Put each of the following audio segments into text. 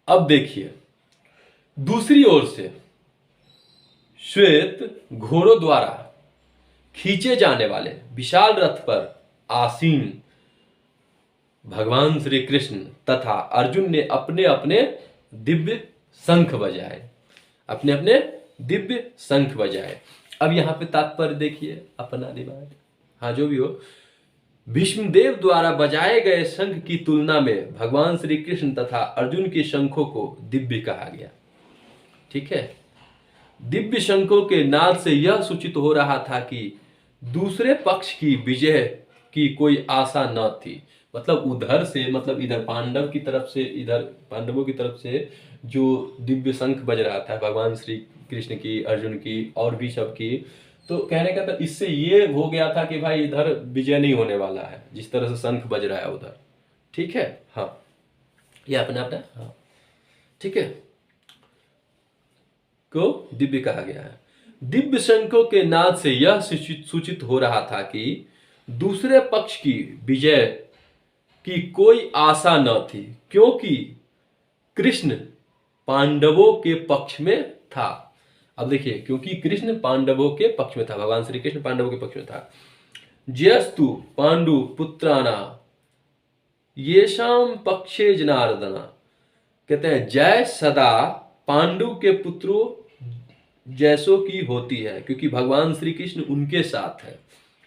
अब देखिए, दूसरी ओर से श्वेत घोड़ों द्वारा खींचे जाने वाले विशाल रथ पर आसीन भगवान श्री कृष्ण तथा अर्जुन ने अपने अपने दिव्य शंख बजाए, अपने अपने दिव्य शंख बजाए। अब यहां पे तात्पर्य देखिए अपना दिमाग, हाँ जो भी हो, भीष्मदेव द्वारा बजाए गए शंख की तुलना में भगवान श्री कृष्ण तथा अर्जुन के शंखों को दिव्य कहा गया। ठीक है, दिव्य शंखों के नाद से यह सूचित हो रहा था कि दूसरे पक्ष की विजय की कोई आशा न थी। मतलब उधर से, मतलब इधर पांडव की तरफ से, इधर पांडवों की तरफ से जो दिव्य शंख बज रहा था भगवान श्री कृष्ण की, अर्जुन की और भी सब की, तो कहने का था इससे ये हो गया था कि भाई इधर विजय नहीं होने वाला है, जिस तरह से शंख बज रहा है उधर। ठीक है, हाँ ये अपना अपना, हाँ ठीक है, को दिव्य कहा गया है। दिव्य शंखों के नाद से यह सूचित हो रहा था कि दूसरे पक्ष की विजय की कोई आशा न थी, क्योंकि कृष्ण पांडवों के पक्ष में था। अब देखिए, क्योंकि कृष्ण पांडवों के पक्ष में था, भगवान श्री कृष्ण पांडवों के पक्ष में था। जयस्तु पांडु पुत्राना येषाम पक्षे जनार्दना, कहते हैं जय सदा पांडु के पुत्रों जैसों की होती है, क्योंकि भगवान श्री कृष्ण उनके साथ है।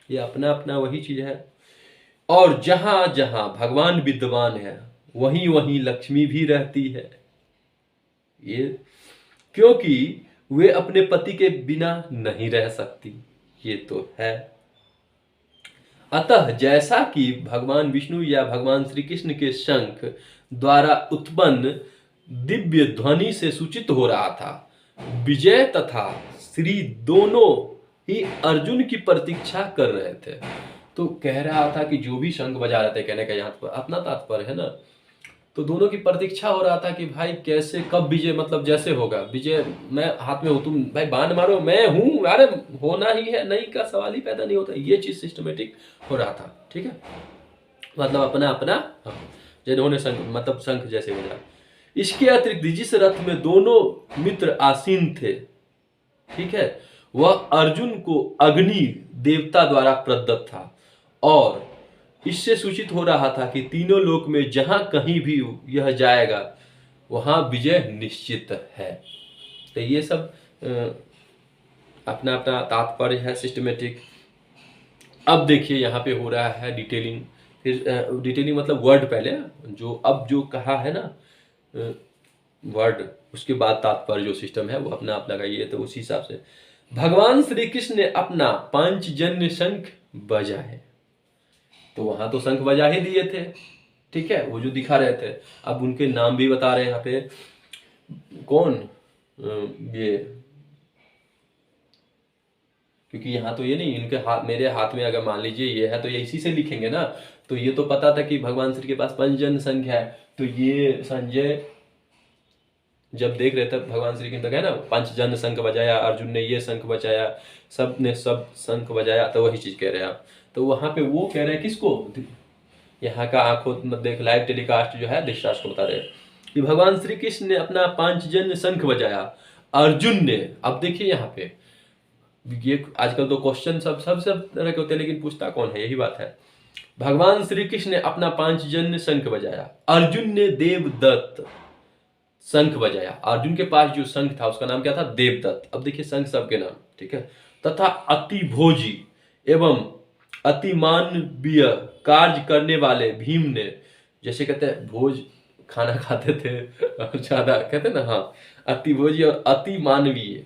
ये अपना अपना वही चीज है। और जहां जहां भगवान विद्यमान है वहीं वहीं लक्ष्मी भी रहती है। ये क्योंकि वे अपने पति के बिना नहीं रह सकती, ये तो है। अतः जैसा कि भगवान विष्णु या भगवान श्री कृष्ण के शंख द्वारा उत्पन्न दिव्य ध्वनि से सूचित हो रहा था, विजय तथा श्री दोनों ही अर्जुन की प्रतीक्षा कर रहे थे। तो कह रहा था कि जो भी शंख बजा रहे थे, कहने का यहाँ पर अपना तात्पर्य है ना, तो दोनों की प्रतीक्षा हो रहा था कि भाई कैसे कब विजय, मतलब जैसे होगा विजय, मैं हाथ में हूं, तुम भाई बाण मारो, मैं हूं, अरे होना ही है, नहीं का सवाल ही पैदा नहीं होता। ये चीज सिस्टमेटिक हो रहा था। ठीक है, मतलब अपना अपना, हाँ जिन्होंने शंख, मतलब शंख जैसे बजा। इसके अतिरिक्त जिस रथ में दोनों मित्र आसीन थे, ठीक है, वह अर्जुन को अग्नि देवता द्वारा प्रदत्त था, और इससे सूचित हो रहा था कि तीनों लोक में जहां कहीं भी यह जाएगा वहां विजय निश्चित है। तो ये सब अपना अपना तात्पर्य है सिस्टमेटिक। अब देखिए यहाँ पे हो रहा है डिटेलिंग। फिर डिटेलिंग मतलब वर्ड पहले, जो अब जो कहा है ना वर्ड, उसके बाद तात्पर्य जो सिस्टम है वो अपना आप लगाइए। तो उसी हिसाब से भगवान श्री कृष्ण ने अपना पांचजन्य शंख बजाए। तो वहां तो शंख बजा ही दिए थे, ठीक है, वो जो दिखा रहे थे। अब उनके नाम भी बता रहे हैं यहाँ पे। कौन ये, क्योंकि यहाँ तो ये नहीं, इनके हाथ, मेरे हाथ में अगर मान लीजिए ये है तो ये इसी से लिखेंगे ना। तो ये तो पता था कि भगवान श्री के पास पंचजन्य शंख है। तो ये संजय जब देख रहे थे भगवान श्री कृष्ण, है ना, पंचजन्य शंख बजाया, अर्जुन ने ये शंख बजाया, सब ने सब शंख बजाया, तो वही चीज कह रहे हैं आप। तो वहां पे वो कह रहे हैं किसको, यहाँ का आंखों देख लाइव टेलीकास्ट जो है डिस्चार्ज को बता रहे हैं कि भगवान श्री कृष्ण ने अपना पांचजन्य शंख बजाया, अर्जुन ने। अब देखिए यहाँ पे ये आजकल तो क्वेश्चन सब तरह के होते हैं, लेकिन पूछता कौन है, यही बात है। भगवान श्री कृष्ण ने अपना पांचजन्य शंख बजाया, अर्जुन ने देवदत्त शंख बजाया। अर्जुन के पास जो शंख था उसका नाम क्या था, देवदत्त। अब देखिए शंख सबके नाम, ठीक है। तथा अति भोजी एवं अति मानवीय कार्य करने वाले भीम ने, जैसे कहते हैं भोज खाना खाते थे और ज्यादा कहते हैं ना, हाँ, अति भोजी और अति मानवीय,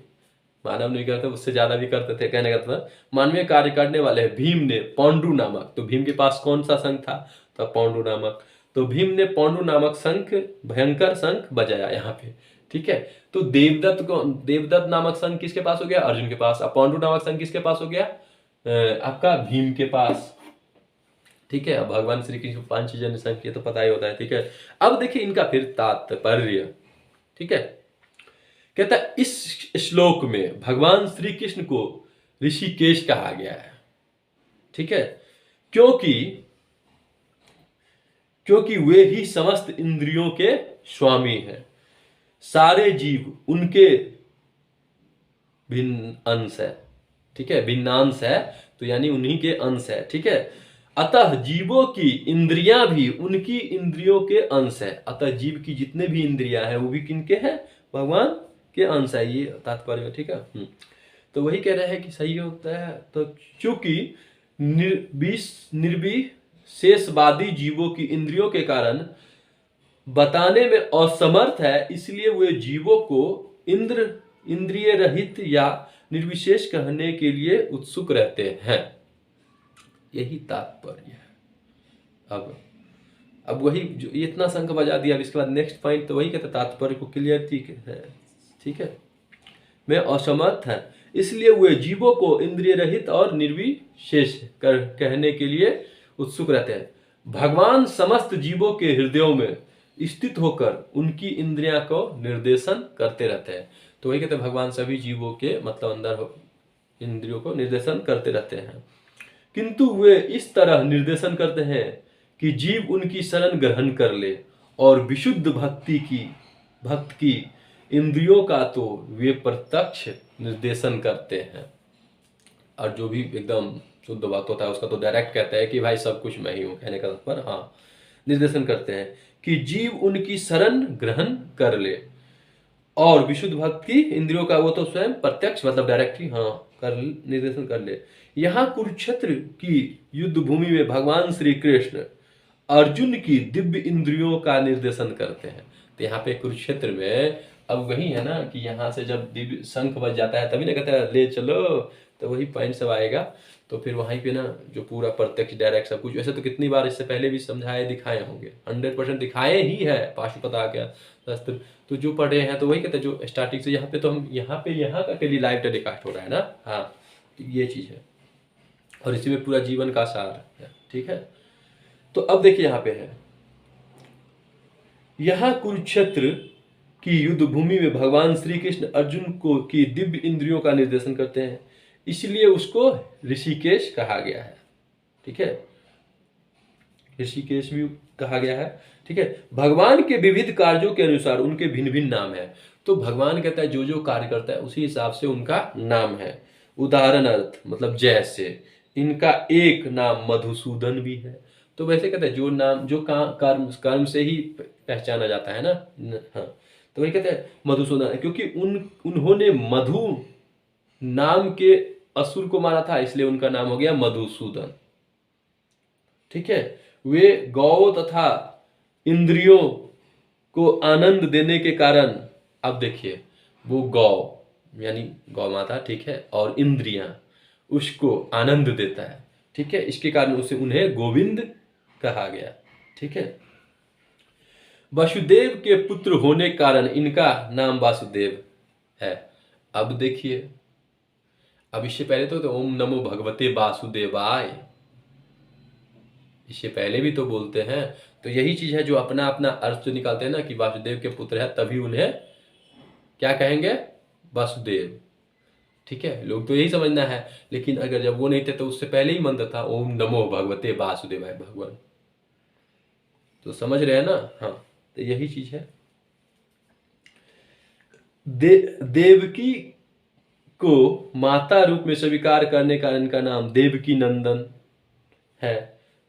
मानव नहीं करते उससे ज्यादा भी करते थे, कहने का था मानवीय कार्य करने वाले भीम ने पांडु नामक, तो भीम के पास कौन सा शंख था, तो पांडु नामक। तो भीम ने पांडु नामक शंख, भयंकर शंख बजाया यहाँ पे, ठीक है। तो देवदत्त नामक शंख किसके पास हो गया, अर्जुन के पास। अब पांडु नामक शंख किसके पास हो गया, आपका भीम के पास, ठीक है। अब भगवान श्री कृष्ण पांचजन्य शंख, ये तो पता ही होता है, ठीक है। अब देखिए इनका फिर तात्पर्य, ठीक है। कहता है इस श्लोक में भगवान श्री कृष्ण को ऋषिकेश कहा गया है, ठीक है, क्योंकि वे ही समस्त इंद्रियों के स्वामी हैं। सारे जीव उनके भिन्न अंश है, ठीक है, भिन्नांश है, तो यानी उन्हीं के अंश है, ठीक है। अतः जीवों की इंद्रियां भी उनकी इंद्रियों के अंश है। अतः जीव की जितने भी इंद्रियां हैं वो भी किनके हैं? भगवान के अंश है, ये तात्पर्य, ठीक है। तो वही कह रहे हैं कि सही होता है। तो चूंकि निर्विशेषवादी जीवों की इंद्रियों के कारण बताने में असमर्थ है, इसलिए वे जीवों को इंद्रिय रहित या निर्विशेष कहने के लिए उत्सुक रहते हैं, यही तात्पर्य है। अब वही जो इतना शंख बजा दिया, अब इसके बाद नेक्स्ट पॉइंट तो वही कहते तात्पर्य को क्लियर, ठीक है, ठीक है। में असमर्थ है, इसलिए वे जीवों को इंद्रिय रहित और निर्विशेष कहने के लिए उत्सुक रहते हैं। भगवान समस्त जीवों के हृदयों में स्थित होकर उनकी इंद्रियां को निर्देशन करते रहते हैं। तो वही कहते हैं भगवान सभी जीवों के मतलब अंदर इंद्रियों को निर्देशन करते रहते हैं, किंतु वे इस तरह निर्देशन करते हैं कि जीव उनकी शरण ग्रहण कर ले, और विशुद्ध भक्त की इंद्रियों का तो वे प्रत्यक्ष निर्देशन करते हैं, और जो भी एकदम शुद्ध भक्त होता है उसका तो डायरेक्ट कहता है कि भाई सब कुछ मैं ही हूँ, कहने का पर हाँ निर्देशन करते हैं कि जीव उनकी शरण ग्रहण कर ले, और विशुद्ध भक्त की इंद्रियों का वो तो स्वयं प्रत्यक्ष मतलब डायरेक्टली हाँ कर निर्देशन कर ले। यहाँ कुरुक्षेत्र की युद्ध भूमि में भगवान श्री कृष्ण अर्जुन की दिव्य इंद्रियों का निर्देशन करते हैं। तो यहाँ पे कुरुक्षेत्र में अब वही है ना कि यहाँ से जब दिव्य शंख बज जाता है तभी ना कहते हैं ले चलो, तो वही पॉइंट सब आएगा। तो फिर वहीं पे ना जो पूरा प्रत्यक्ष डायरेक्ट सब कुछ, वैसे तो कितनी बार इससे पहले भी समझाए दिखाए होंगे, 100% दिखाए ही है पाशुपता का शास्त्र, तो जो पढ़े हैं तो वही कहते हैं जो स्टार्टिंग से यहाँ पे तो हम यहाँ का के लिए लाइव टेलीकास्ट हो रहा है ना, हाँ तो ये चीज़ है, और इसी में पूरा जीवन का सार है, ठीक है। तो अब देखिए यहाँ पे है, यहाँ कुरुक्षेत्र की युद्ध भूमि में भगवान श्री कृष्ण अर्जुन को की दिव्य इंद्रियों का निर्देशन करते हैं, इसलिए उसको ऋषिकेश कहा गया है, ठीक है, ऋषिकेश भी कहा गया है, ठीक है। भगवान के विविध कार्यों के अनुसार उनके भिन्न भिन्न नाम है। तो भगवान कहता है जो जो कार्य करता है उसी हिसाब से उनका नाम है। उदाहरण अर्थ मतलब जैसे इनका एक नाम मधुसूदन भी है। तो वैसे कहते हैं जो नाम जो कर्म से ही पहचाना जाता है ना, हाँ तो वही कहते हैं मधुसूदन, क्योंकि उन्होंने मधु नाम के असुर को मारा था, इसलिए उनका नाम हो गया मधुसूदन, ठीक है। वे गौ तथा इंद्रियों को आनंद देने के कारण, अब देखिए वो गौ यानी गौ माता, ठीक है, और इंद्रियां उसको आनंद देता है, ठीक है, इसके कारण उसे उन्हें गोविंद कहा गया, ठीक है। वसुदेव के पुत्र होने के कारण इनका नाम वासुदेव है। अब देखिए, अब इससे पहले तो ओम नमो भगवते वासुदेवाय, इससे पहले भी तो बोलते हैं। तो यही चीज है जो अपना अपना अर्थ जो निकालते हैं ना कि वासुदेव के पुत्र है, तभी उन्हें क्या कहेंगे? वासुदेव, ठीक है। लोग तो यही समझना है, लेकिन अगर जब वो नहीं थे तो उससे पहले ही मंत्र था ओम नमो भगवते वासुदेवाय भगवान, तो समझ रहे हैं ना। हाँ तो यही चीज है। देवकी को माता रूप में स्वीकार करने का इनका नाम देवकी नंदन है।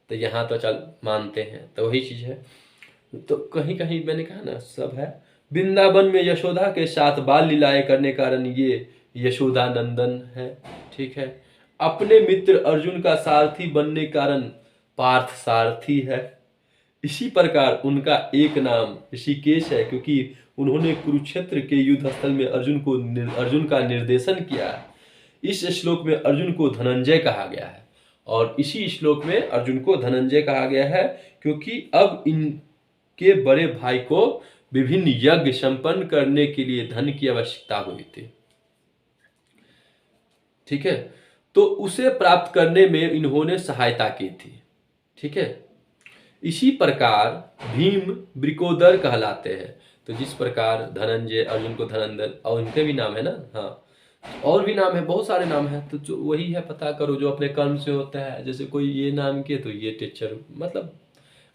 तो यहाँ तो चल मानते हैं, तो वही चीज है। तो कहीं कहीं मैंने कहा ना सब है। वृंदावन में यशोदा के साथ बाल लीलाएं करने कारण ये यशोदा नंदन है, ठीक है। अपने मित्र अर्जुन का सारथी बनने कारण पार्थ सारथी है। इसी प्रकार उनका एक नाम ऋषिकेश है, क्योंकि उन्होंने कुरुक्षेत्र के युद्ध स्थल में अर्जुन का निर्देशन किया। इस श्लोक में अर्जुन को धनंजय कहा गया है, और इसी श्लोक में अर्जुन को धनंजय कहा गया है क्योंकि अब इनके बड़े भाई को विभिन्न यज्ञ संपन्न करने के लिए धन की आवश्यकता हुई थी, ठीक है। तो उसे प्राप्त करने में इन्होंने सहायता की थी, ठीक है। इसी प्रकार भीम ब्रिकोदर कहलाते हैं। तो जिस प्रकार धनंजय अर्जुन को धनंजय, और उनके भी नाम है ना, हाँ और भी नाम है, बहुत सारे नाम है। तो जो वही है, पता करो जो अपने कर्म से होता है। जैसे कोई ये नाम के तो ये टीचर, मतलब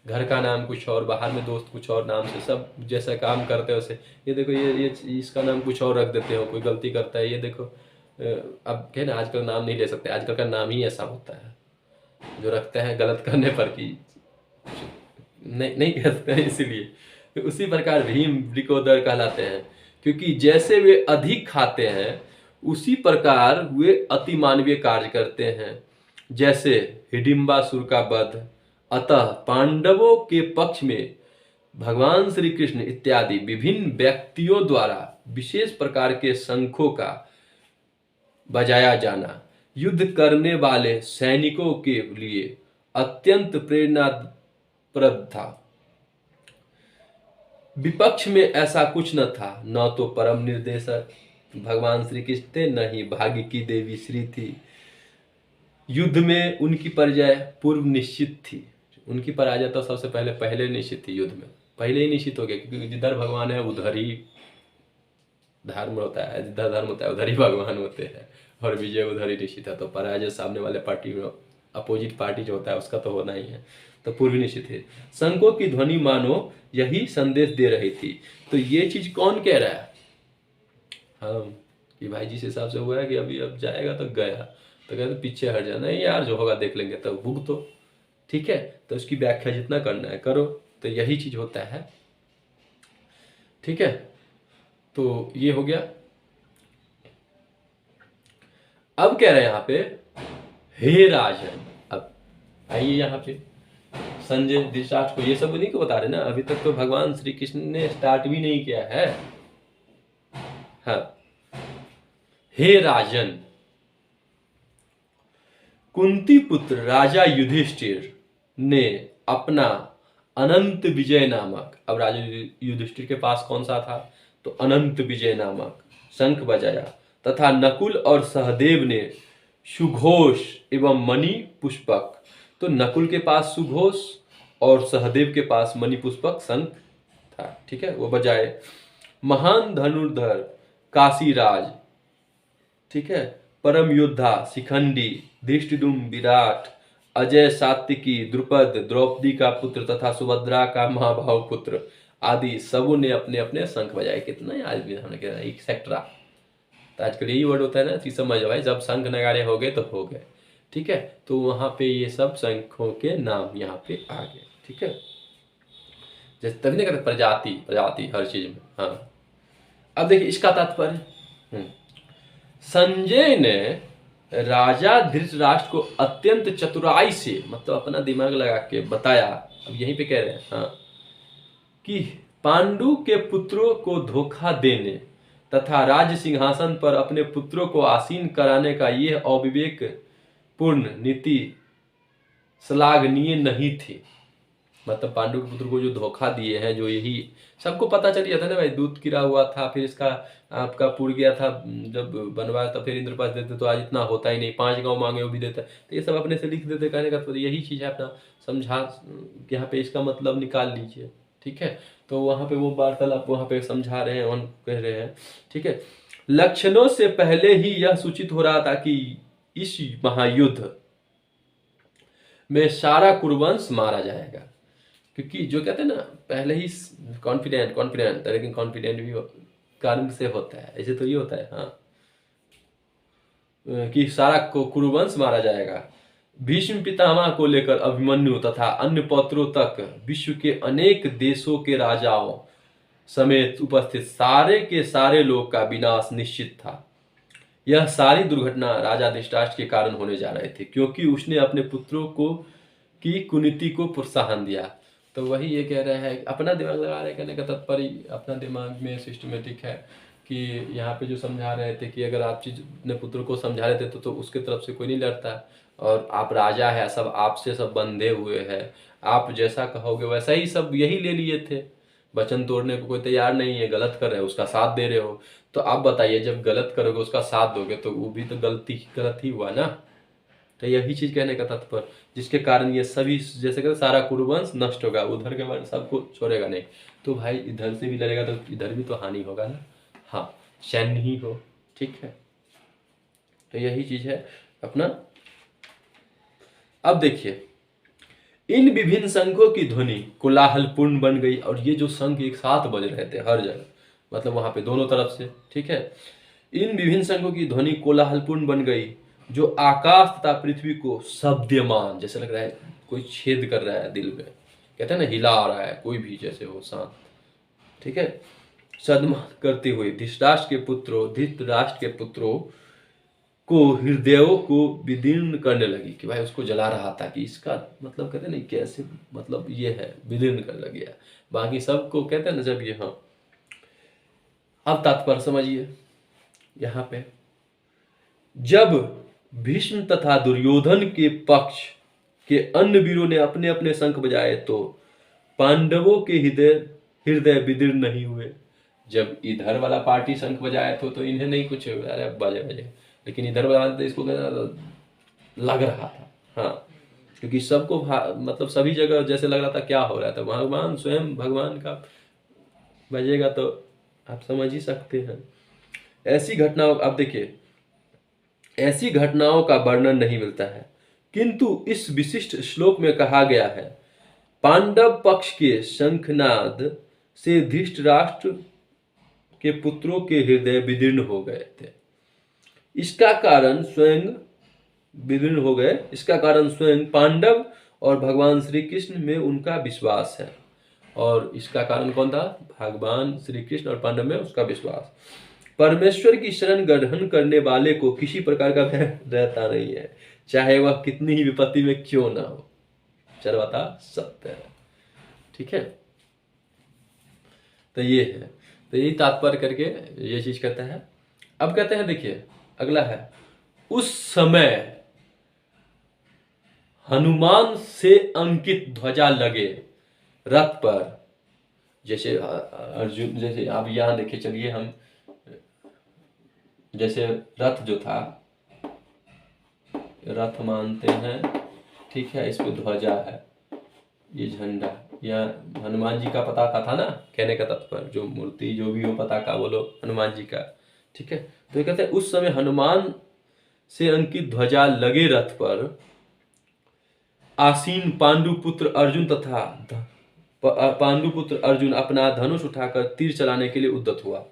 घर का नाम कुछ और, बाहर में दोस्त कुछ और नाम से, सब जैसा काम करते हैं उसे, ये देखो ये इसका नाम कुछ और रख देते हो, कोई गलती करता है, ये देखो अब क्या ना, आजकल नाम नहीं ले सकते, आजकल का नाम ही ऐसा होता है जो रखते हैं गलत करने पर कि नहीं नहीं कह सकते हैं, इसीलिए तो उसी प्रकार भीम वृकोदर कहलाते हैं, क्योंकि जैसे वे अधिक खाते हैं उसी प्रकार वे अति मानवीय कार्य करते हैं, जैसे हिडिंबासुर का वध। अतः पांडवों के पक्ष में भगवान श्री कृष्ण इत्यादि विभिन्न व्यक्तियों द्वारा विशेष प्रकार के शंखों का बजाया जाना युद्ध करने वाले सैनिकों के लिए अत्यंत प्रेरणाप्रद था। विपक्ष में ऐसा कुछ न था, न तो परम निर्देशक भगवान श्री कृष्ण थे, न ही भाग्य की देवी श्री थी। युद्ध में उनकी पराजय पूर्व निश्चित थी, उनकी पराजय तो सबसे पहले निश्चित थी, युद्ध में पहले ही निश्चित हो गया, क्योंकि जिधर भगवान है उधर ही धर्म होता है, जिधर धर्म होता है उधर ही भगवान होते हैं, और विजय उधर ही निश्चित है। तो पराजय सामने वाले पार्टी में, अपोजिट पार्टी जो होता है उसका तो होना ही है, तो पूर्व निश्चित है। शंखों की ध्वनि मानो यही संदेश दे रही थी। तो ये चीज कौन कह रहा है? हाँ, कि भाई जिस हिसाब से हुआ है कि अभी अब जाएगा तो गया, तो कहते पीछे हट जाना, नहीं यार जो होगा देख लेंगे, तो भुग तो ठीक है, तो उसकी व्याख्या जितना करना है करो, तो यही चीज होता है। ठीक है, तो ये हो गया। अब कह रहे हैं यहाँ पे, हे राजन। अब आइए यहाँ पे संजय धृतराष्ट्र को ये सब नहीं को बता रहे ना, अभी तक तो भगवान श्री कृष्ण ने स्टार्ट भी नहीं किया है। हाँ, हे राजन, कुंती पुत्र राजा युधिष्ठिर ने अपना अनंत विजय नामक, अब राजा युधिष्ठिर के पास कौन सा था? तो अनंत विजय नामक शंख बजाया, तथा नकुल और सहदेव ने सुघोष एवं मणि पुष्पक, तो नकुल के पास सुघोष और सहदेव के पास मणि पुष्पक शंख था, ठीक है, वो बजाए। महान धनुर्धर काशीराज, ठीक है, परम योद्धा शिखंडी, धृष्टद्युम्न विराट, अजय सात्विकी, द्रुपद द्रौपदी का पुत्र तथा सुभद्रा का महाभाव पुत्र आदि सबों ने अपने अपने शंख बजाए। कितना आज भी हमने कहा एक्सेट्रा, तो आजकल यही वर्ड होता है ना, चीज समझ भाई, जब शंख नगाड़े हो गए तो हो गए। ठीक है, तो वहां पे ये सब शंखों के नाम यहाँ पे आ गए। ठीक है, जैसे तभी नहीं कहते प्रजाति प्रजाति हर चीज में। हाँ, अब देखिए इसका तात्पर्य, संजय ने राजा धृतराष्ट्र को अत्यंत चतुराई से, मतलब अपना दिमाग लगा के बताया, अब यहीं पे कह रहे हैं हाँ, कि पांडु के पुत्रों को धोखा देने तथा राज्य सिंहासन पर अपने पुत्रों को आसीन कराने का यह अविवेक पूर्ण नीति श्लाघनीय नहीं थी। मतलब पांडु के पुत्र को जो धोखा दिए हैं, जो यही सबको पता चल गया था ना भाई, दूध गिरा हुआ था, फिर इसका आपका पुर गया था जब बनवास, तो फिर इंद्र पास देते तो आज इतना होता ही नहीं, 5 गांव मांगे वो भी देता, तो ये सब अपने से लिख देते। कहने का तो यही चीज है, अपना समझा यहाँ पे इसका मतलब निकाल लीजिए। ठीक है, तो वहां पे वो वार्तालाप वहां पे समझा रहे हैं, कह रहे हैं। ठीक है, लक्षणों से पहले ही यह सूचित हो रहा था कि इस महायुद्ध में सारा कुरुवंश मारा जाएगा, क्योंकि जो कहते हैं ना पहले ही कॉन्फिडेंट कॉन्फिडेंट, लेकिन कॉन्फिडेंट भी कारण से होता है, ऐसे तो ये होता है हाँ, कि सारा को कुरुवंश मारा जाएगा। भीष्म पितामह को लेकर अभिमन्यु तथा अन्य पौत्रों तक विश्व के अनेक देशों के राजाओं समेत उपस्थित सारे के सारे लोग का विनाश निश्चित था। यह सारी दुर्घटना राजा धृतराष्ट्र के कारण होने जा रहे थे, क्योंकि उसने अपने पुत्रों को की कुनीति को प्रोत्साहन दिया। तो वही ये कह रहा है, अपना दिमाग लगा रहे, कहने का तात्पर्य अपना दिमाग में सिस्टमेटिक है कि यहाँ पे जो समझा रहे थे कि अगर आप चीज अपने पुत्र को समझा रहे थे तो उसके तरफ से कोई नहीं लड़ता, और आप राजा है, सब आपसे सब बंधे हुए हैं, आप जैसा कहोगे वैसा ही सब यही ले लिए थे, वचन तोड़ने को कोई तैयार नहीं है, गलत कर रहे हो उसका साथ दे रहे हो। तो आप बताइए, जब गलत करोगे उसका साथ दोगे तो वो भी तो गलत ही हुआ ना। तो यही चीज कहने का तात्पर्य, जिसके कारण ये सभी जैसे कहते सारा कुरुवंश नष्ट होगा, उधर के वंश सबको छोड़ेगा नहीं, तो भाई इधर से भी लड़ेगा तो इधर भी तो हानि होगा ना। हाँ, सैन्य ही हो। ठीक है, तो यही चीज है अपना। अब देखिए, इन विभिन्न शंखों की ध्वनि कोलाहलपूर्ण बन गई। और ये जो शंख एक साथ बज रहे थे हर जगह, मतलब वहां पे दोनों तरफ से, ठीक है। इन विभिन्न शंखों की ध्वनि कोलाहलपूर्ण बन गई, जो आकाश तथा पृथ्वी को शब्दमान, जैसे लग रहा है कोई छेद कर रहा है दिल में, कहते हैं ना हिला रहा है कोई भी, जैसे हो शांत, ठीक है, सदमान करते हुए धृतराष्ट्र के पुत्रों को हृदयों को विदीर्ण करने लगी, कि भाई उसको जला रहा था, कि इसका मतलब कहते हैं ना कैसे, मतलब ये है विदीर्ण करने लग गया। बाकी सबको कहते हैं ना जब ये, हाँ। अब तात्पर्य समझिए यहाँ पे, जब भीष्म तथा दुर्योधन के पक्ष के अन्य वीरों ने अपने अपने शंख बजाए तो पांडवों के हृदय विदीर्ण नहीं हुए। जब इधर वाला पार्टी शंख बजाए तो इन्हें नहीं कुछ, अरे बजे बजे, लेकिन इधर वाला तो इसको लग रहा था, हाँ, क्योंकि सबको मतलब सभी जगह जैसे लग रहा था क्या हो रहा था, भगवान स्वयं भगवान का बजेगा तो आप समझ ही सकते हैं। ऐसी घटनाओं, अब देखिए, ऐसी घटनाओं का वर्णन नहीं मिलता है, किंतु इस विशिष्ट श्लोक में कहा गया है, पांडव पक्ष के शंखनाद से धृतराष्ट्र के पुत्रों के हृदय विदीर्ण हो गए थे। इसका कारण स्वयं पांडव और भगवान श्री कृष्ण में उनका विश्वास है। और इसका कारण कौन था? भगवान श्री कृष्ण और पांडव में उसका विश्वास। परमेश्वर की शरण ग्रहण करने वाले को किसी प्रकार का भय रहता नहीं है, चाहे वह कितनी ही विपत्ति में क्यों ना हो, सर्वथा सत्य है, ठीक है। तो ये है, तो यही तात्पर्य करके ये चीज कहता है। अब कहते हैं, देखिए अगला है, उस समय हनुमान से अंकित ध्वजा लगे रथ पर, जैसे अर्जुन, जैसे आप यहां देखिए, चलिए हम, जैसे रथ जो था, रथ मानते हैं, ठीक है, इस पे ध्वजा है, ये झंडा, या हनुमान जी का पताका था ना, कहने का तात्पर्य, जो मूर्ति जो भी हो पताका बोलो हनुमान जी का, ठीक है। तो ये कहते हैं उस समय हनुमान से अंकित ध्वजा लगे रथ पर आसीन पांडुपुत्र अर्जुन अपना धनुष उठाकर तीर चलाने के लिए उद्यत हुआ।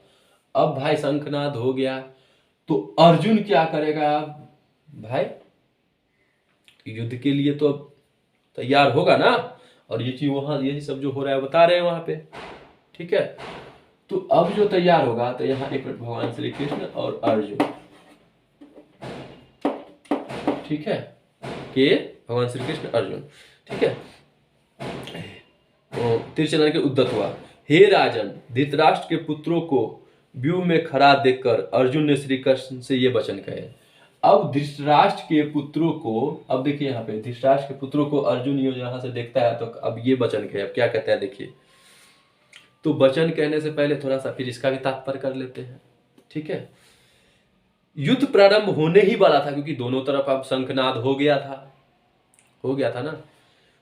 अब भाई शंखनाद हो गया तो अर्जुन क्या करेगा भाई? युद्ध के लिए तो अब तैयार होगा ना, और ये चीज वहां, ये सब जो हो रहा है बता रहे हैं वहां पे, ठीक है। तो अब जो तैयार होगा, तो यहाँ एक भगवान श्री कृष्ण और अर्जुन, ठीक है, के भगवान श्री कृष्ण अर्जुन, ठीक है, तो तीर चलाने के उद्यत हुआ। हे राजन, धृतराष्ट्र के पुत्रों को व्यूह में खड़ा देखकर अर्जुन ने श्री कृष्ण से ये वचन कहे। अब धृतराष्ट्र के पुत्रों को, अब देखिए यहाँ पे धृतराष्ट्र के पुत्रों को अर्जुन यहाँ से देखता है, तो अब ये वचन कहे। अब क्या कहता है देखिए, तो वचन कहने से पहले थोड़ा सा फिर इसका भी तात्पर्य कर लेते हैं, ठीक है। युद्ध प्रारंभ होने ही वाला था, क्योंकि दोनों तरफ अब शंखनाद हो गया था ना,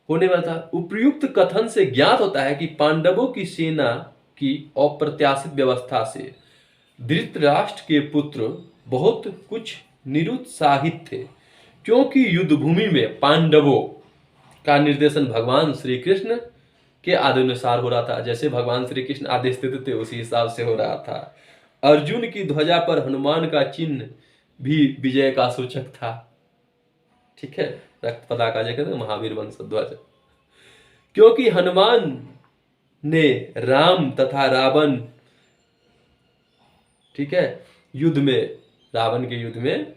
होने वाला था। उपयुक्त कथन से ज्ञात होता है कि पांडवों की सेना की अप्रत्याशित व्यवस्था से धृतराष्ट्र के पुत्र बहुत कुछ निरुत्साहित थे, क्योंकि युद्ध भूमि में पांडवों का निर्देशन भगवान श्री कृष्ण के आदेशानुसार हो रहा था। जैसे भगवान श्री कृष्ण आदेश देते थे उसी हिसाब से हो रहा था। अर्जुन की ध्वजा पर हनुमान का चिन्ह भी विजय का सूचक था, ठीक है, रक्त पताका जो कहते हैं महावीर वंश ध्वज, क्योंकि हनुमान ने राम तथा रावण, ठीक है, रावण के युद्ध में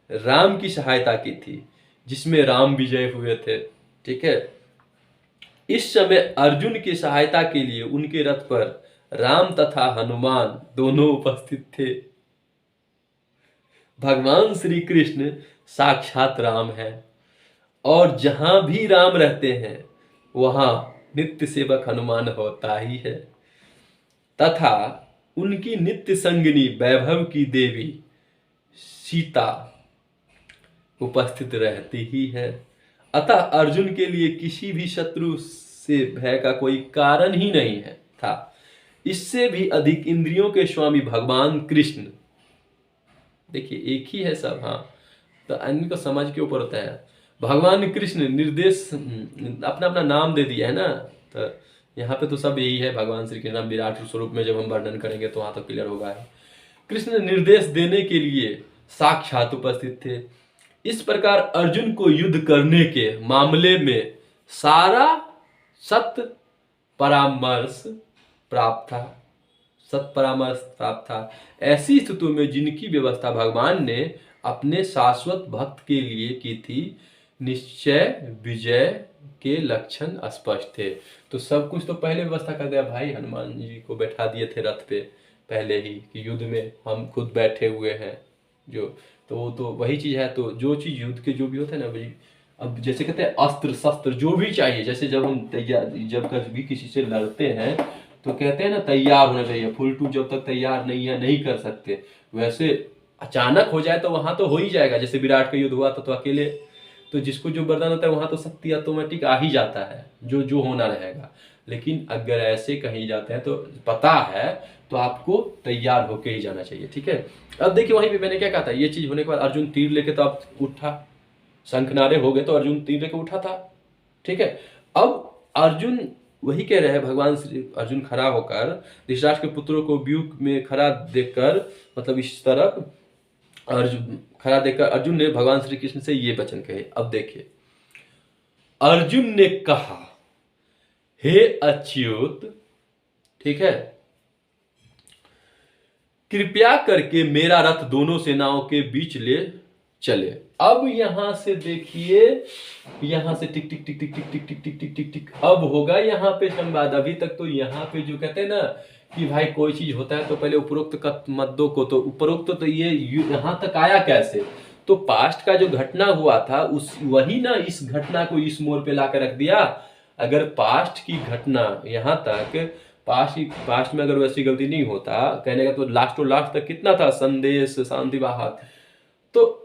राम की सहायता की थी, जिसमें राम विजय हुए थे, ठीक है। इस समय अर्जुन की सहायता के लिए उनके रथ पर राम तथा हनुमान दोनों उपस्थित थे। भगवान श्री कृष्ण साक्षात राम है, और जहां भी राम रहते हैं वहां नित्य सेवक हनुमान होता ही है, तथा उनकी नित्य संगिनी वैभव की देवी सीता उपस्थित रहती ही है। अतः अर्जुन के लिए किसी भी शत्रु से भय का कोई कारण ही नहीं है था। इससे भी अधिक इंद्रियों के स्वामी भगवान कृष्ण, देखिए एक ही है सब, हाँ, तो अन्य को समझ के ऊपर होता है। भगवान कृष्ण निर्देश अपना अपना नाम दे दिया है ना, तो यहाँ पे तो सब यही है। भगवान श्री कृष्ण विराट स्वरूप में जब हम वर्णन करेंगे तो वहाँ तो क्लियर होगा। कृष्ण निर्देश देने के लिए साक्षात उपस्थित थे। इस प्रकार अर्जुन को युद्ध करने के मामले में सारा सत्य परामर्श प्राप्त था, सत्परामर्श प्राप्त था। ऐसी स्थितियों में जिनकी व्यवस्था भगवान ने अपने शाश्वत भक्त के लिए की थी, निश्चय विजय के लक्षण स्पष्ट थे। तो सब कुछ तो पहले व्यवस्था कर दिया भाई, हनुमान जी को बैठा दिए थे रथ पे पहले ही कि युद्ध में हम खुद बैठे हुए हैं जो, तो वो तो वही चीज है। तो जो चीज युद्ध के जो भी होते हैं ना भाई, अब जैसे कहते हैं अस्त्र शस्त्र जो भी चाहिए, जैसे जब हम तैयार जब कभी किसी से लड़ते हैं तो कहते हैं ना तैयार होना चाहिए, फुल टू जब तक तैयार नहीं है नहीं कर सकते। वैसे अचानक हो जाए तो वहां तो हो ही जाएगा। जैसे विराट का युद्ध हुआ था तो अकेले, तो जिसको जो वरदान होता है वहां तो शक्ति ऑटोमेटिक आ ही जाता है, जो जो होना रहेगा। लेकिन अगर ऐसे कहीं जाते हैं तो पता है तो आपको तैयार होके ही जाना चाहिए, ठीक है। अब देखिए वहीं पे मैंने क्या कहा था, ये चीज होने के बाद अर्जुन तीर लेके तो अब उठा, शंखनारे हो गए तो अर्जुन तीर लेके उठा था, ठीक है। अब अर्जुन वही कह रहे हैं, भगवान श्री अर्जुन खड़ा होकर धृतराष्ट्र के पुत्रों को व्यूह में खड़ा देखकर, मतलब इस तरफ अर्जुन खड़ा देखकर अर्जुन ने भगवान श्री कृष्ण से ये वचन कहे। अब देखिए अर्जुन ने कहा, हे अच्युत, ठीक है, कृपया करके मेरा रथ दोनों सेनाओं के बीच ले चले। अब यहां से देखिए, यहां से टिक टिक टिक टिक टिक टिक टिक टिक टिक टिक टिक अब होगा यहाँ पे संवाद। अभी तक तो यहाँ पे जो कहते हैं ना कि भाई कोई चीज होता है तो पहले उपरोक्त मद्दों को, तो उपरोक्त तो ये यहाँ तक आया कैसे, तो पास्ट का जो घटना हुआ था उस वही ना इस घटना को इस मोड़ पे ला कर रख दिया। अगर पास्ट की घटना यहाँ तक पास्ट में अगर वैसी गलती नहीं होता कहने का, तो लास्ट तक कितना था, संदेश शांति वाहक, तो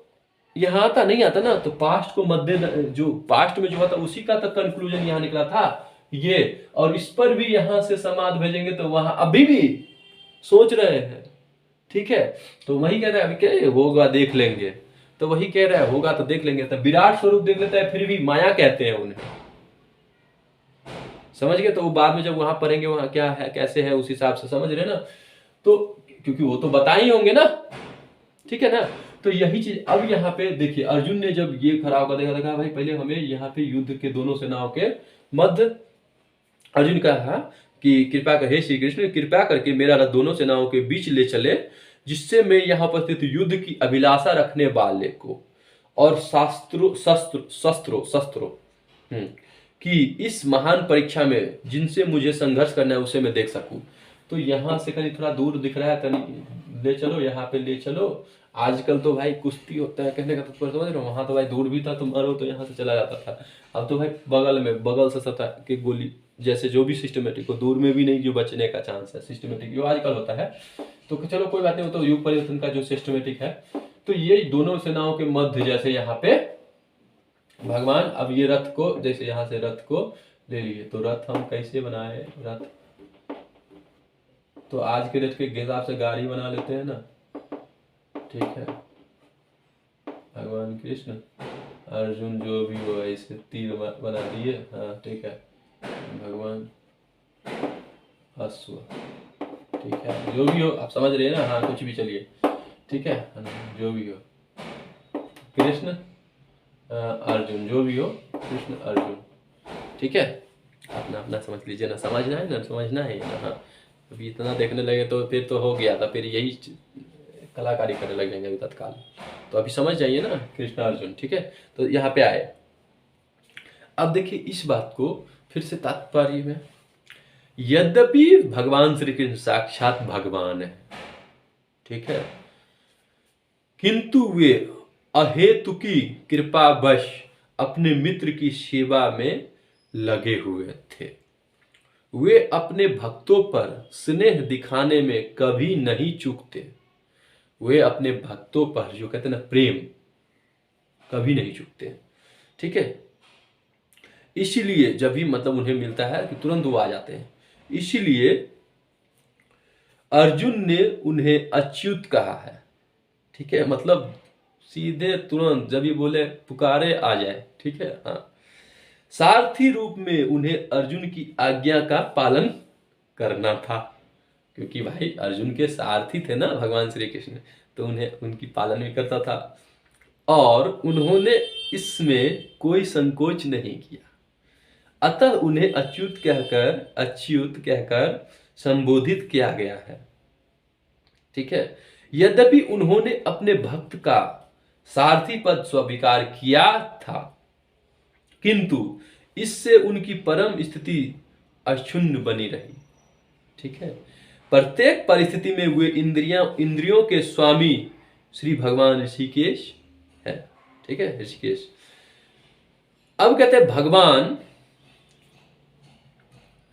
यहाँ आता नहीं आता ना, तो पास्ट को मध्य जो पास्ट में जो था उसी का तक कंक्लूजन यहाँ निकला था ये, और इस पर भी यहाँ से समाध भेजेंगे तो वहां अभी भी सोच रहे हैं, ठीक है। तो वही कह रहा है अभी क्या होगा देख लेंगे, तो वही कह रहा है होगा तो देख लेंगे। तो विराट स्वरूप देख लेता है फिर भी माया कहते हैं उन्हें, समझ गए। तो वो बाद में जब वहां पढ़ेंगे वहां क्या है कैसे है उस हिसाब से समझ रहे ना, तो क्योंकि वो तो बता ही होंगे ना, ठीक है ना। तो यही चीज अब यहाँ पे देखिए अर्जुन ने जब ये खड़ा होकर देखा भाई पहले हमें यहाँ पे युद्ध के दोनों सेनाओं के मध्य, अर्जुन कहा कि कृपा कर हे श्री कृष्ण कृपया करके मेरा रथ दोनों सेनाओं के बीच ले चले, जिससे मैं यहाँ पर स्थित युद्ध की अभिलाषा रखने वाले को और शस्त्रों कि इस महान परीक्षा में जिनसे मुझे संघर्ष करना है उसे मैं देख सकूं। तो यहाँ से कहीं थोड़ा दूर दिख रहा है, कहीं ले चलो, यहाँ पे ले चलो। आजकल तो भाई कुश्ती होता है कहने का तो समझ रहे हो, वहां तो भाई दूर भी था, तुम मारो तो यहाँ से चला जाता था। अब तो भाई बगल में बगल से सता के गोली, जैसे जो भी सिस्टमेटिक हो, दूर में भी नहीं जो बचने का चांस है सिस्टमेटिक जो आजकल होता है। तो चलो कोई बात नहीं, वो तो युग परिवर्तन का जो सिस्टमेटिक है। तो ये दोनों सेनाओं के मध्य जैसे यहाँ पे भगवान अब ये रथ को जैसे यहाँ से रथ को ले लिए, तो रथ हम कैसे बनाए, रथ तो आज के डेट के हिसाब से गाड़ी बना लेते हैं ना, ठीक है। भगवान कृष्ण अर्जुन जो भी हो ऐसे तीर बना दिए, हाँ ठीक है। भगवान अश्व, ठीक है, जो भी हो आप समझ रहे हैं ना, हाँ कुछ भी चलिए, ठीक है, जो भी हो कृष्ण अर्जुन, जो भी हो कृष्ण अर्जुन, ठीक है। अपना अपना समझ लीजिए ना, समझना है ना, समझना है ना। हाँ अभी इतना देखने लगे तो फिर तो हो गया था, फिर यही कलाकारी करने लग जाएंगे अभी तत्काल। तो अभी समझ जाइए ना कृष्ण अर्जुन, ठीक है। तो यहाँ पे आए। अब देखिए इस बात को फिर से तात्पर्य में, यद्यपि भगवान श्री कृष्ण साक्षात भगवान है, ठीक है, किंतु वे अहेतुकी कृपावश अपने मित्र की सेवा में लगे हुए थे। वे अपने भक्तों पर स्नेह दिखाने में कभी नहीं चूकते। वे अपने भक्तों पर जो कहते हैं ना प्रेम, कभी नहीं चूकते, ठीक है। इसलिए जब भी मतलब उन्हें मिलता है कि तुरंत वो आ जाते हैं। इसलिए अर्जुन ने उन्हें अच्युत कहा है, ठीक है, मतलब सीधे तुरंत जब भी बोले पुकारे आ जाए, ठीक है। हाँ, सारथी रूप में उन्हें अर्जुन की आज्ञा का पालन करना था, क्योंकि भाई अर्जुन के सारथी थे ना भगवान श्री कृष्ण, तो उन्हें उनकी पालन भी करता था। और उन्होंने इसमें कोई संकोच नहीं किया, अतः उन्हें अच्युत कहकर संबोधित किया गया है। ठीक है। यद्यपि उन्होंने अपने भक्त का सारथी पद स्वीकार किया था, किंतु इससे उनकी परम स्थिति अक्षुण्ण बनी रही। ठीक है। प्रत्येक परिस्थिति में वे इंद्रियों के स्वामी श्री भगवान ऋषिकेश है। ठीक है, ऋषिकेश। अब कहते हैं भगवान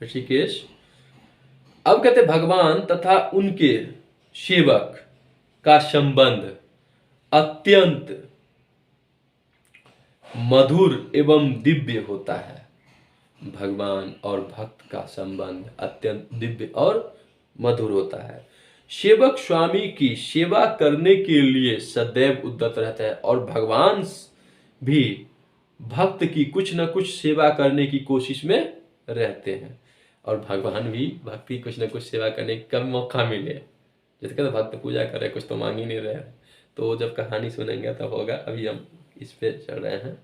ऋषिकेश, अब कहते हैं भगवान तथा उनके सेवक का संबंध अत्यंत मधुर एवं दिव्य होता है। भगवान और भक्त का संबंध अत्यंत दिव्य और मधुर होता है। सेवक स्वामी की सेवा करने के लिए सदैव उद्यत रहता है, और भगवान भी भक्त की कुछ न कुछ सेवा करने की कोशिश में रहते हैं, और भगवान भी भक्त की कुछ न कुछ सेवा करने का मौका मिले। जैसे कहते भक्त पूजा कर रहे, कुछ तो मांग ही नहीं रहे, तो जब कहानी सुनेंगे तब होगा। अभी हम इस पे चल रहे हैं।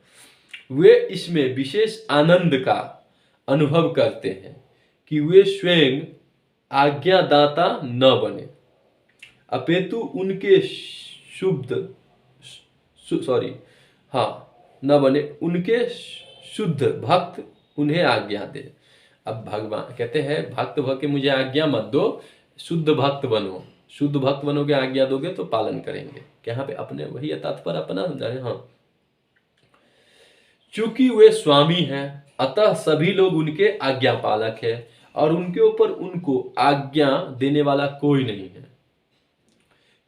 वे इसमें विशेष आनंद का अनुभव करते हैं कि वे स्वयं आज्ञादाता न बने, अपितु उनके उनके शुद्ध भक्त उन्हें आज्ञा दे। अब भगवान कहते हैं भक्त भक्त के मुझे आज्ञा मत दो, शुद्ध भक्त बनो। शुद्ध भक्त बनोगे, आज्ञा दोगे तो पालन करेंगे। यहाँ पे अपने वही तात्पर्य अपना समझा रहे। हाँ, चूंकि वे स्वामी हैं, अतः सभी लोग उनके आज्ञा पालक है, और उनके ऊपर उनको आज्ञा देने वाला कोई नहीं है।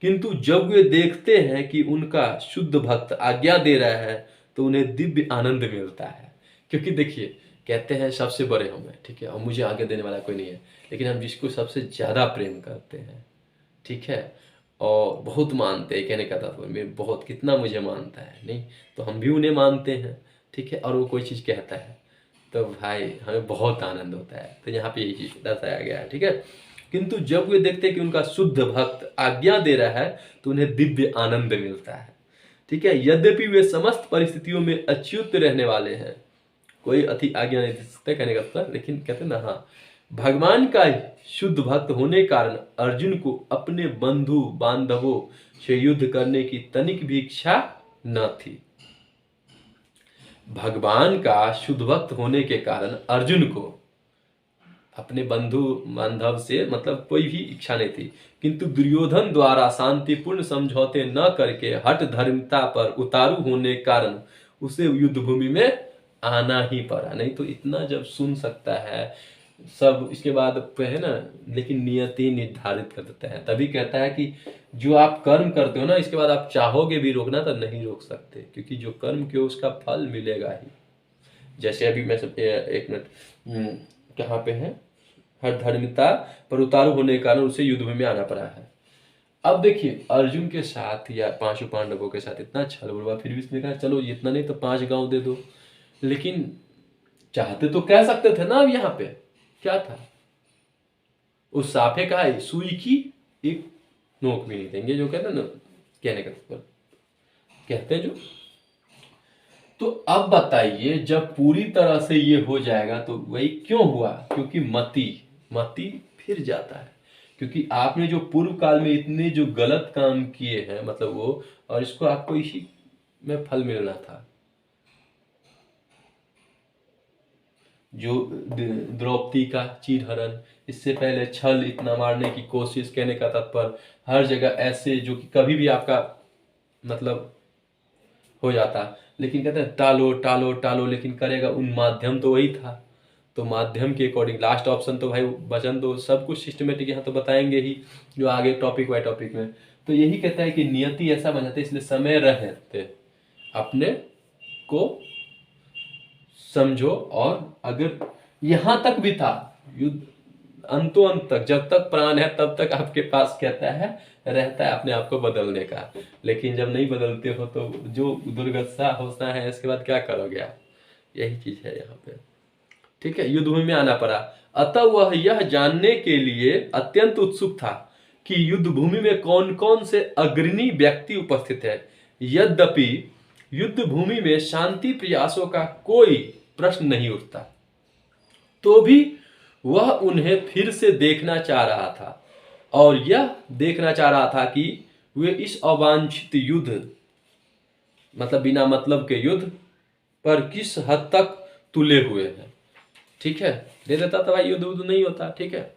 किंतु जब वे देखते हैं कि उनका शुद्ध भक्त आज्ञा दे रहा है, तो उन्हें दिव्य आनंद मिलता है। क्योंकि देखिए, कहते हैं सबसे बड़े हूं मैं, ठीक है, और मुझे आज्ञा देने वाला कोई नहीं है, लेकिन हम जिसको सबसे ज्यादा प्रेम करते हैं, ठीक है, और बहुत मानते हैं, कहने का तात्पर्य बहुत कितना मुझे मानता है नहीं, तो हम भी उन्हें मानते हैं। ठीक है, और वो कोई चीज़ कहता है तो भाई हमें बहुत आनंद होता है। तो यहाँ पे यही चीज़ दर्शाया गया है। ठीक है। किंतु जब वे देखते हैं कि उनका शुद्ध भक्त आज्ञा दे रहा है, तो उन्हें दिव्य आनंद मिलता है। ठीक है। यद्यपि वे समस्त परिस्थितियों में अच्युत रहने वाले हैं, कोई अति आज्ञा नहीं दे सकते कहने का, लेकिन कहते ना, हाँ, भगवान का शुद्ध भक्त होने कारण अर्जुन को अपने बंधु बांधवों से युद्ध करने की तनिक भी इच्छा न थी। भगवान का शुद्ध भक्त होने के कारण अर्जुन को अपने बंधु बांधव से मतलब कोई भी इच्छा नहीं थी, किंतु दुर्योधन द्वारा शांतिपूर्ण समझौते न करके हठ धर्मता पर उतारू होने कारण उसे युद्ध भूमि में आना ही पड़ा। नहीं तो इतना जब सुन सकता है सब, इसके बाद है ना, लेकिन नियति निर्धारित कर देता है। तभी कहता है कि जो आप कर्म करते हो ना, इसके बाद आप चाहोगे भी रोकना तो नहीं रोक सकते, क्योंकि जो कर्म किया उसका फल मिलेगा ही। जैसे अभी मैं सब एक मिनट कहाँ पे है, हर धर्मिता पर उतारू होने के कारण उसे युद्ध में आना पड़ा है। अब देखिए, अर्जुन के साथ या पांचों पांडवों के साथ इतना छल हुआ, फिर भी उसने कहा चलो इतना नहीं तो 5 गांव दे दो। लेकिन चाहते तो कह सकते थे ना। अब यहाँ पे क्या था, उस साफे का सुई की एक नोक भी नहीं देंगे, जो कहते हैं ना, कहने का कहते हैं जो। तो अब बताइए, जब पूरी तरह से ये हो जाएगा तो वही क्यों हुआ? क्योंकि मति फिर जाता है, क्योंकि आपने जो पूर्व काल में इतने जो गलत काम किए हैं, मतलब वो, और इसको आपको इसी में फल मिलना था। जो द्रौपदी का चीरहरण, इससे पहले छल, इतना मारने की कोशिश, कहने का तात्पर्य हर जगह ऐसे जो कि कभी भी आपका मतलब हो जाता, लेकिन कहते हैं टालो टालो टालो, लेकिन करेगा उन माध्यम तो वही था। तो माध्यम के अकॉर्डिंग लास्ट ऑप्शन तो भाई वचन तो सब कुछ सिस्टमेटिक यहाँ तो बताएंगे ही, जो आगे टॉपिक वाई टॉपिक में। तो यही कहता है कि नियति ऐसा बनाते, इसलिए समय रहते अपने को समझो। और अगर यहाँ तक भी था युद्ध अंतों अंत तक, जब तक प्राण है तब तक आपके पास कहता है रहता है अपने आप को बदलने का। लेकिन जब नहीं बदलते हो तो जो दुर्दशा होता है इसके बाद क्या करोगे आप, यही चीज है यहाँ पे। ठीक है, युद्ध भूमि में आना पड़ा। अतः वह यह जानने के लिए अत्यंत उत्सुक था कि युद्ध भूमि में कौन कौन से अग्रणी व्यक्ति उपस्थित है। यद्यपि युद्ध भूमि में शांति प्रयासों का कोई प्रश्न नहीं उठता, तो भी वह उन्हें फिर से देखना चाह रहा था और यह देखना चाह रहा था कि वे इस अवांछित युद्ध, मतलब बिना मतलब के युद्ध पर किस हद तक तुले हुए हैं। ठीक है, दे देता था भाई, युद्ध उद्ध नहीं होता। ठीक है,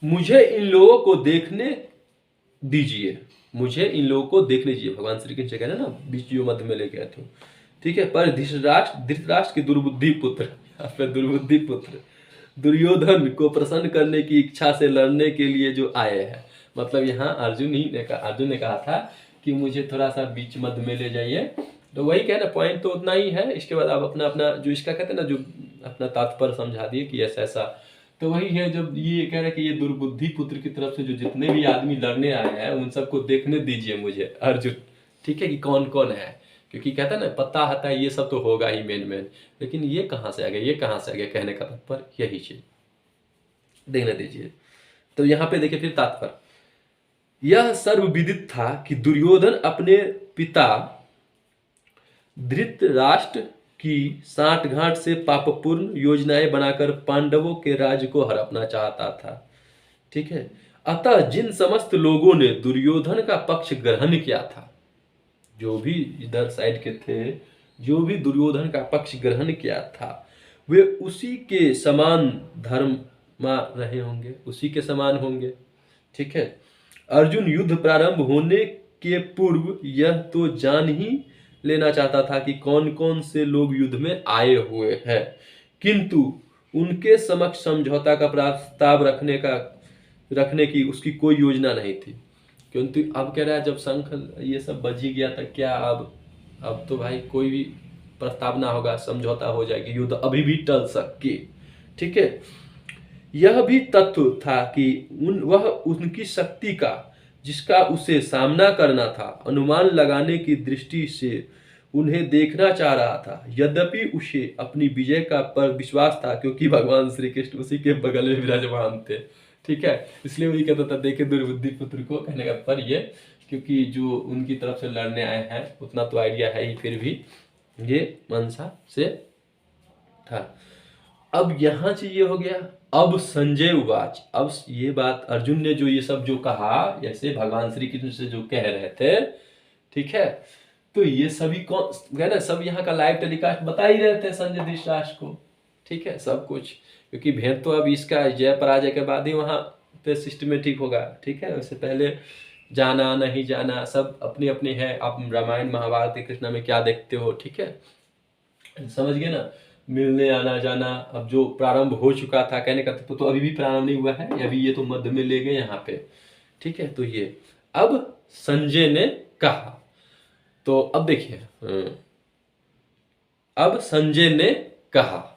मुझे इन लोगों को देखने दीजिए, मुझे इन लोगों को देखने दीजिए। भगवान श्री कृष्ण कह रहे ना, बीच जो मध्य में लेके आए थे। ठीक है, पर धृतराष्ट्र के दुर्बुद्धि पुत्र, यहाँ पे दुर्बुद्धि पुत्र दुर्योधन को प्रसन्न करने की इच्छा से लड़ने के लिए जो आए हैं, मतलब यहाँ अर्जुन ने कहा था कि मुझे थोड़ा सा बीच मध्य में ले जाइए। तो वही कहना, पॉइंट तो उतना ही है। इसके बाद आप अपना अपना जो इसका कहते हैं ना, जो अपना तात्पर्य समझा दिए कि ऐसा ऐसा। तो वही है, जब ये कह रहे कि ये दुर्बुद्धि पुत्र की तरफ से जो जितने भी आदमी लड़ने आए हैं उन सबको देखने दीजिए मुझे अर्जुन। ठीक है, कि कौन कौन है, क्योंकि कहता है ना पता आता है ये सब तो होगा ही मेन, लेकिन ये कहाँ से आ गया, ये कहाँ से आ गया, कहने का तात्पर्य यही चीज देखने दीजिए। तो यहाँ पे देखिए फिर तात्पर्य, यह सर्वविदित था कि दुर्योधन अपने पिता धृतराष्ट्र की सांठगांठ से पापपूर्ण योजनाएं बनाकर पांडवों के राज्य को हड़पना चाहता था। ठीक है, अतः जिन समस्त लोगों ने दुर्योधन का पक्ष ग्रहण किया था, जो भी इधर साइड के थे, जो भी दुर्योधन का पक्ष ग्रहण किया था, वे उसी के समान धर्मा रहे होंगे, उसी के समान होंगे। ठीक है, अर्जुन युद्ध प्रारंभ होने के पूर्व यह तो जान ही लेना चाहता था कि कौन कौन से लोग युद्ध में आए हुए हैं, किंतु उनके समक्ष समझौता का प्रस्ताव रखने की उसकी कोई योजना नहीं थी। क्योंकि अब कह रहा है जब शंख ये सब बज ही गया था, क्या अब तो भाई कोई भी प्रस्ताव ना होगा, समझौता हो जाएगी, युद्ध अभी भी टल सके। ठीक है, यह भी तथ्य था कि वह उनकी शक्ति का, जिसका उसे सामना करना था, अनुमान लगाने की दृष्टि से उन्हें देखना चाह रहा था। यद्यपि उसे अपनी विजय का पर विश्वास था, क्योंकि भगवान श्री कृष्ण उसी के बगल में विराजमान थे। ठीक है, इसलिए वही कहता था देखे दुर्बुद्धि पुत्र को, कहने का पर ये, क्योंकि जो उनकी तरफ से लड़ने आए हैं उतना तो आइडिया है ही, फिर भी ये मनसा से था। अब यहाँ चाहिए हो गया। अब संजय उवाच, अब ये बात अर्जुन ने जो ये सब जो कहा, जैसे भगवान श्री कृष्ण से जो कह रहे थे, ठीक है, तो ये सभी कौन है ना, सब यहाँ का लाइव टेलीकास्ट बता ही रहे थे संजय धृतराष्ट्र को। ठीक है, सब कुछ, क्योंकि भेंट तो अब इसका जय पराजय के बाद ही वहाँ पे सिस्टमेटिक होगा। ठीक है, उससे पहले जाना नहीं जाना सब अपनी अपनी है। आप रामायण महाभारत कृष्णा में क्या देखते हो, ठीक है, समझ गए ना, मिलने आना जाना। अब जो प्रारंभ हो चुका था कहने का तो अभी भी प्रारंभ नहीं हुआ है, अभी ये तो मध्य में ले गए यहाँ पे। ठीक है, तो ये अब संजय ने कहा, तो अब देखिए, अब संजय ने कहा